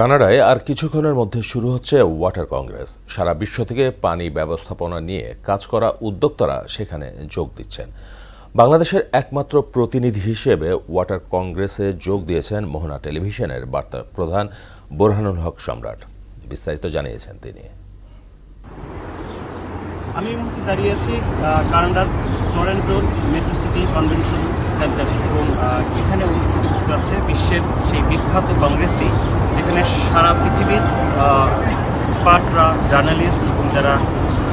কানাডায় আর কিছুক্ষণের মধ্যে শুরু হচ্ছে ওয়াটার কংগ্রেস। সারা বিশ্ব থেকে পানি ব্যবস্থাপনা নিয়ে কাজ করা উদ্যোক্তারা সেখানে যোগ দিচ্ছেন। বাংলাদেশের একমাত্র প্রতিনিধি হিসেবে ওয়াটার কংগ্রেসে যোগ দিয়েছেন মোহনা টেলিভিশনের বার্তা প্রধান বোরহানুল হক সম্রাট। বিস্তারিত জানিয়েছেন তিনি। আমি এই মুহূর্তে দাঁড়িয়ে আছি কানাডার টরন্টোর মেট্রো সিটি কনভেনশন সেন্টারে এবং এখানে অনুষ্ঠিত হতে যাচ্ছে বিশ্বের সেই বিখ্যাত কংগ্রেসটি, যেখানে সারা পৃথিবীর এক্সপার্টরা, জার্নালিস্ট এবং যারা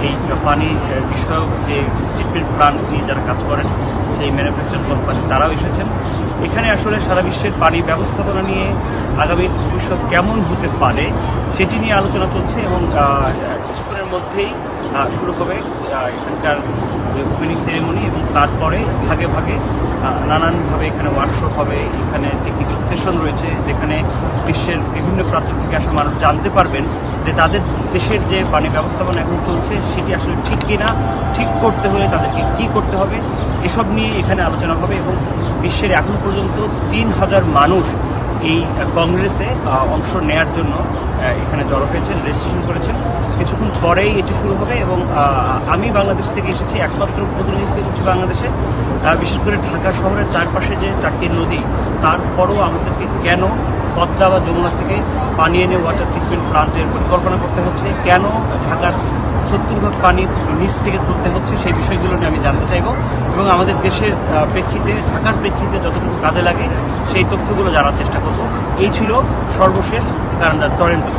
এই পানি বিষয়ক যে ট্রিটমেন্ট প্ল্যান্ট নিয়ে যারা কাজ করেন, সেই ম্যানুফ্যাকচার কোম্পানি, তারাও এসেছেন এখানে। আসলে সারা বিশ্বের পানি ব্যবস্থাপনা নিয়ে আগামীর ভবিষ্যৎ কেমন হতে পারে সেটি নিয়ে আলোচনা চলছে এবং কিছুক্ষণের মধ্যেই শুরু হবে এখানকার ওপেনিং সেরেমনি এবং তারপরে ভাগে ভাগে নানানভাবে এখানে ওয়ার্কশপ হবে, এখানে টেকনিক্যাল সেশন রয়েছে, যেখানে বিশ্বের বিভিন্ন প্রান্ত থেকে আসা মানুষ জানতে পারবেন যে তাদের দেশের যে পানি ব্যবস্থাপনা এখন চলছে সেটি আসলে ঠিক কিনা, ঠিক করতে হলে তাদেরকে কী করতে হবে, এসব নিয়ে এখানে আলোচনা হবে। এবং বিশ্বের এখন পর্যন্ত ৩,০০০ মানুষ এই কংগ্রেসে অংশ নেয়ার জন্য এখানে জড়ো হয়েছেন, রেজিস্ট্রেশন করেছেন। কিছুক্ষণ পরেই এটি শুরু হবে এবং আমি বাংলাদেশ থেকে এসেছি, একমাত্র প্রতিনিধিত্ব করছি বাংলাদেশে। বিশেষ করে ঢাকা শহরের চারপাশে যে 4টি নদী, তারপরও আমাদেরকে কেন পদ্মা বা যমুনা থেকে পানি এনে ওয়াটার ট্রিটমেন্ট প্লান্টের পরিকল্পনা করতে হচ্ছে, কেন ঢাকার 70% পানি নিচ থেকে তুলতে হচ্ছে, সেই বিষয়গুলো নিয়ে আমি জানতে চাইব এবং আমাদের দেশের প্রেক্ষিতে, ঢাকার প্রেক্ষিতে যতটুকু কাজে লাগে সেই তথ্যগুলো জানার চেষ্টা করব। এই ছিল সর্বশেষ কানাডার টরন্টো।